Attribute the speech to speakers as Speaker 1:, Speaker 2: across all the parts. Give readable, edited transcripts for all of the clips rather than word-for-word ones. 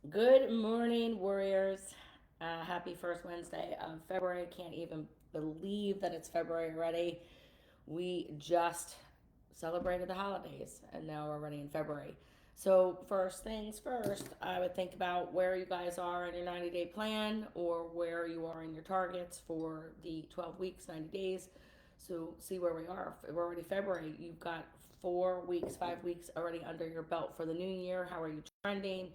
Speaker 1: Good morning, warriors. Happy first Wednesday of February. Can't even believe that it's February already. We just celebrated the holidays and now we're already in February. So, first things first, I would think about where you guys are in your 90-day plan or where you are in your targets for the 12 weeks, 90 days. So, see where we are. We're already February. You've got 4 weeks, 5 weeks already under your belt for the new year. How are you trending?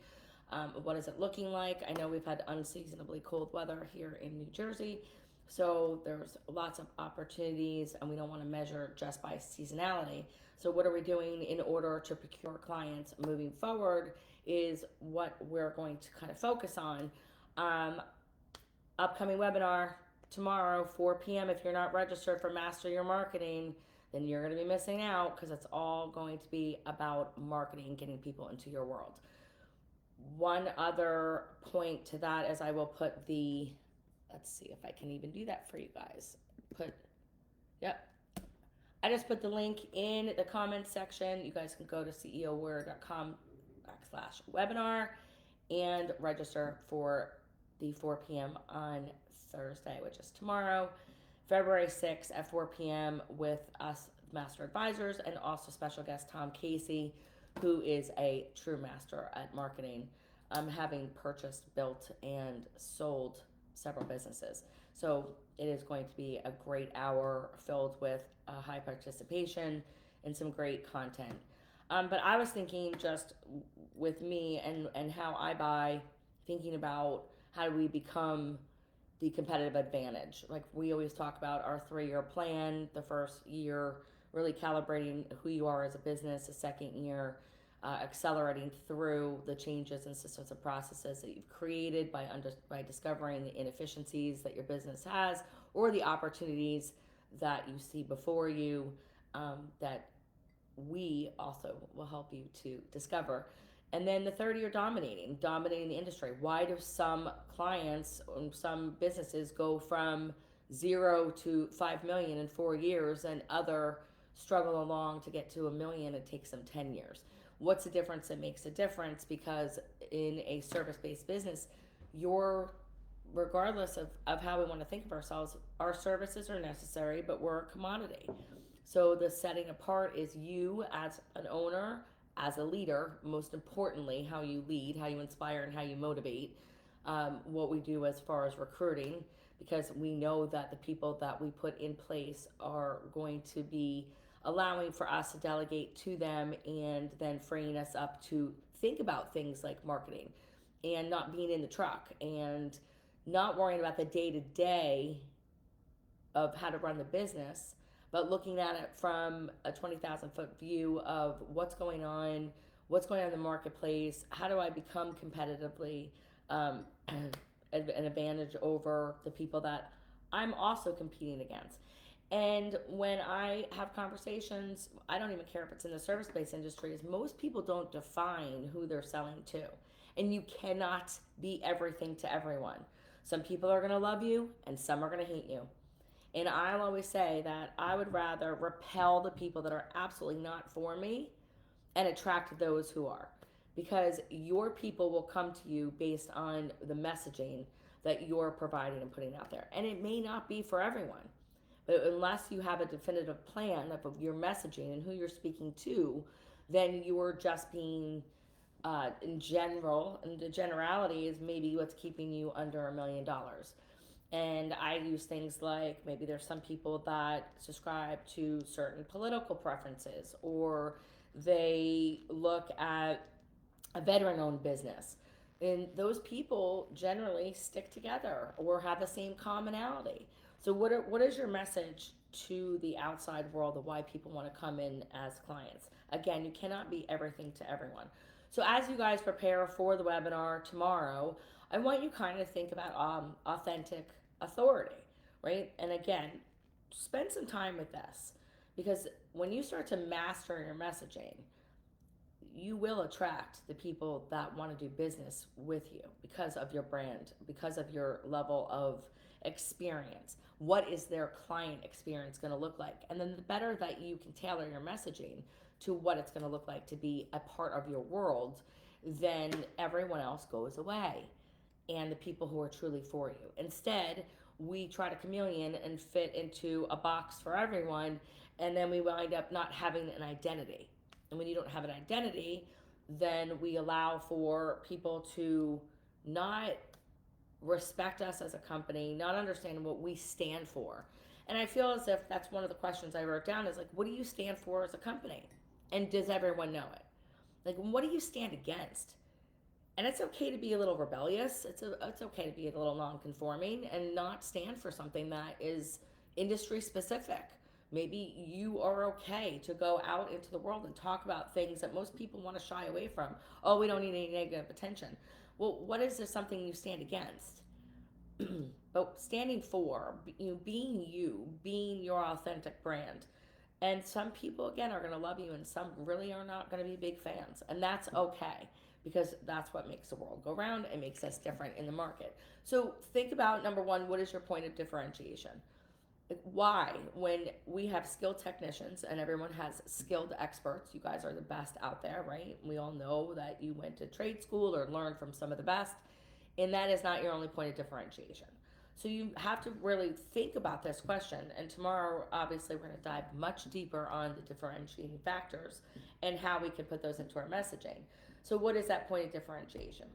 Speaker 1: What is it looking like? I know we've had unseasonably cold weather here in New Jersey, so there's lots of opportunities, and we don't want to measure just by seasonality. So, what are we doing in order to procure clients moving forward? Is what we're going to kind of focus on. Um, Upcoming webinar tomorrow, 4 p.m. If you're not registered for Master Your Marketing, then you're going to be missing out because it's all going to be about marketing, getting people into your world. One other point to that is I will put the, let's see if I can even do that for you guys. Put, yep. I just put the link in the comments section. You guys can go to ceoword.com/webinar and register for the 4 p.m. on Thursday, which is tomorrow, February 6th at 4 p.m. with us master advisors and also special guest Tom Casey, who is a true master at marketing, having purchased, built, and sold several businesses. So it is going to be a great hour filled with high participation and some great content. But I was thinking just with me and how I buy, thinking about how do we become the competitive advantage. Like we always talk about our 3 year plan, the first year, really calibrating who you are as a business, the second year, accelerating through the changes and systems and processes that you've created by discovering the inefficiencies that your business has or the opportunities that you see before you, that we also will help you to discover. And then the third year, dominating the industry. Why do some clients, some businesses go from 0 to 5 million in 4 years and other struggle along to get to a million? It takes them 10 years. What's the difference that makes a difference? Because in a service based business, you're, regardless of how we want to think of ourselves, our services are necessary, but we're a commodity. So the setting apart is you as an owner, as a leader, most importantly, how you lead, how you inspire, and how you motivate. What we do as far as recruiting, because we know that the people that we put in place are going to be allowing for us to delegate to them and then freeing us up to think about things like marketing and not being in the truck and not worrying about the day to day of how to run the business, but looking at it from a 20,000 foot view of what's going on in the marketplace, how do I become competitively an advantage over the people that I'm also competing against. And when I have conversations, I don't even care if it's in the service based industries, most people don't define who they're selling to. And you cannot be everything to everyone. Some people are going to love you and some are going to hate you. And I'll always say that I would rather repel the people that are absolutely not for me and attract those who are. Because your people will come to you based on the messaging that you're providing and putting out there. And it may not be for everyone. But unless you have a definitive plan of your messaging and who you're speaking to, then you're just being in general, and the generality is maybe what's keeping you under $1 million. And I use things like maybe there's some people that subscribe to certain political preferences, or they look at a veteran owned business. And those people generally stick together or have the same commonality. So, what is your message to the outside world of why people want to come in as clients? Again, you cannot be everything to everyone. So, as you guys prepare for the webinar tomorrow, I want you kind of think about authentic authority, right? And again, spend some time with this because when you start to master your messaging, you will attract the people that want to do business with you because of your brand, because of your level of experience. What is their client experience going to look like? And then the better that you can tailor your messaging to what it's going to look like to be a part of your world, then everyone else goes away and the people who are truly for you. Instead, we try to chameleon and fit into a box for everyone, and then we wind up not having an identity. And when you don't have an identity, then we allow for people to not respect us as a company, not understand what we stand for. And I feel as if that's one of the questions I wrote down is like, what do you stand for as a company? And does everyone know it? Like, what do you stand against? And it's okay to be a little rebellious. It's okay to be a little non-conforming and not stand for something that is industry specific. Maybe you are okay to go out into the world and talk about things that most people want to shy away from. Oh, we don't need any negative attention. Well, what is there something you stand against? But standing for, you, being your authentic brand. And some people, again, are going to love you, and some really are not going to be big fans. And that's okay, because that's what makes the world go round and makes us different in the market. So think about, number one, what is your point of differentiation? Why, when we have skilled technicians and everyone has skilled experts, you guys are the best out there, right? We all know that you went to trade school or learned from some of the best, and that is not your only point of differentiation. So you have to really think about this question. And tomorrow, obviously, we're going to dive much deeper on the differentiating factors and how we can put those into our messaging. So what is that point of differentiation?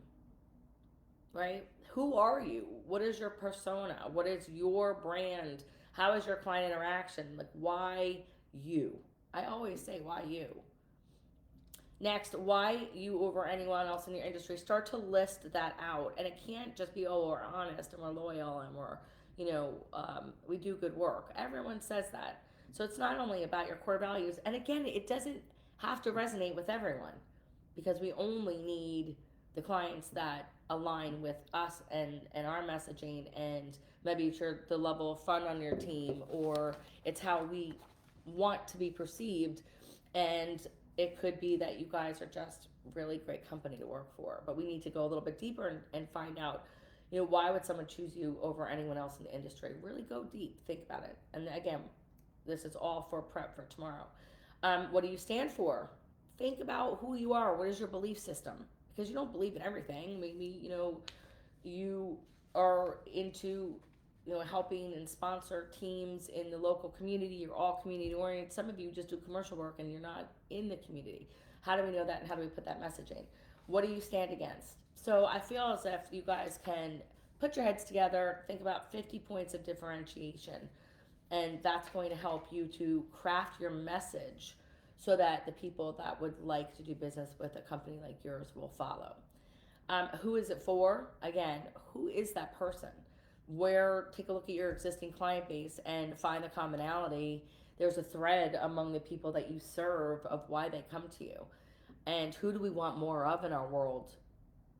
Speaker 1: Right? Who are you? What is your persona? What is your brand? How is your client interaction? Like, why you? I always say, why you? Next, why you over anyone else in your industry. Start to list that out. And it can't just be, oh, we're honest and we're loyal and we're, we do good work. Everyone says that. So it's not only about your core values. And again, it doesn't have to resonate with everyone, because we only need the clients that align with us and our messaging, and maybe it's the level of fun on your team, or it's how we want to be perceived. And it could be that you guys are just really great company to work for, but we need to go a little bit deeper and find out, why would someone choose you over anyone else in the industry? Really go deep, think about it. And again, this is all for prep for tomorrow. What do you stand for? Think about who you are. What is your belief system? Because you don't believe in everything. Maybe, you are into, helping and sponsor teams in the local community. You're all community oriented. Some of you just do commercial work and you're not in the community. How do we know that, and how do we put that message in? What do you stand against? So I feel as if you guys can put your heads together, think about 50 points of differentiation, and that's going to help you to craft your message so that the people that would like to do business with a company like yours will follow. Who is it for? Again, who is that person? Take a look at your existing client base and find the commonality. There's a thread among the people that you serve of why they come to you. And who do we want more of in our world?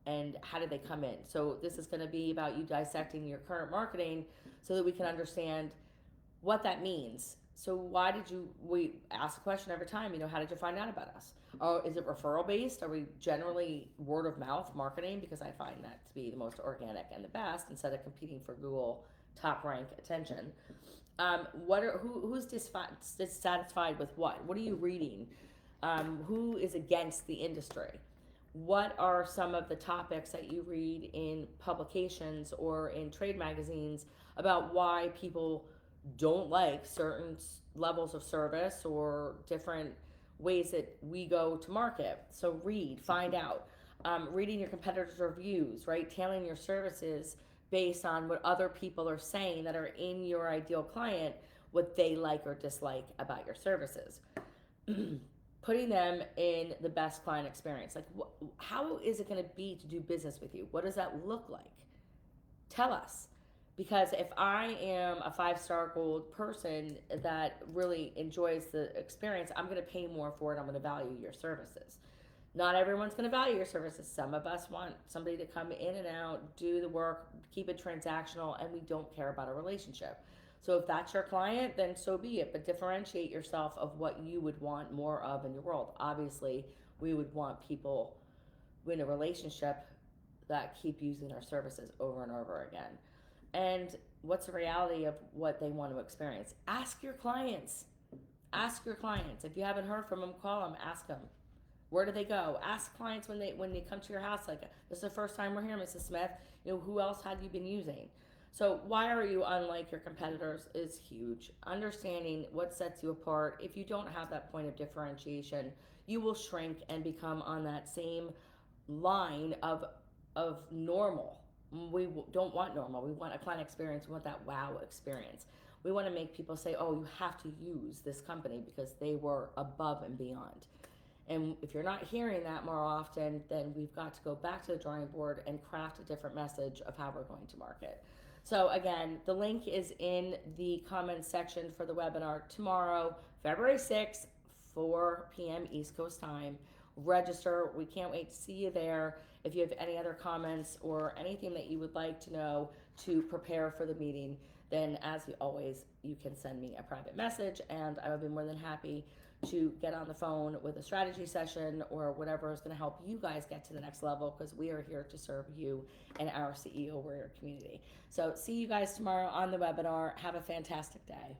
Speaker 1: And how did they come in? So this is going to be about you dissecting your current marketing so that we can understand what that means. So we ask a question every time, how did you find out about us? Oh, is it referral based? Are we generally word of mouth marketing? Because I find that to be the most organic and the best, instead of competing for Google top rank attention. Who's dissatisfied with what? What are you reading? Who is against the industry? What are some of the topics that you read in publications or in trade magazines about why people don't like certain levels of service or different ways that we go to market? So read, find out. Reading your competitors' reviews, right? Tailoring your services based on what other people are saying that are in your ideal client, what they like or dislike about your services. Putting them in the best client experience. Like, how is it going to be to do business with you? What does that look like? Tell us. Because if I am a 5-star gold person that really enjoys the experience, I'm going to pay more for it. I'm going to value your services. Not everyone's going to value your services. Some of us want somebody to come in and out, do the work, keep it transactional, and we don't care about a relationship. So if that's your client, then so be it. But differentiate yourself of what you would want more of in your world. Obviously, we would want people in a relationship that keep using our services over and over again. And what's the reality of what they want to experience? Ask your clients. Ask your clients. If you haven't heard from them, call them, ask them. Where do they go? Ask clients when they come to your house, like, this is the first time we're here, Mrs. Smith. Who else had you been using? So why are you unlike your competitors is huge. Understanding what sets you apart. If you don't have that point of differentiation, you will shrink and become on that same line of normal. We don't want normal. We want a client experience. We want that wow experience. We want to make people say, oh, you have to use this company because they were above and beyond. And if you're not hearing that more often, then we've got to go back to the drawing board and craft a different message of how we're going to market. So again, the link is in the comments section for the webinar tomorrow, February 6th, 4 p.m. East Coast time. Register. We can't wait to see you there. If you have any other comments or anything that you would like to know to prepare for the meeting, then as always, you can send me a private message and I will be more than happy to get on the phone with a strategy session or whatever is going to help you guys get to the next level, because we are here to serve you and our CEO Warrior community. So see you guys tomorrow on the webinar. Have a fantastic day.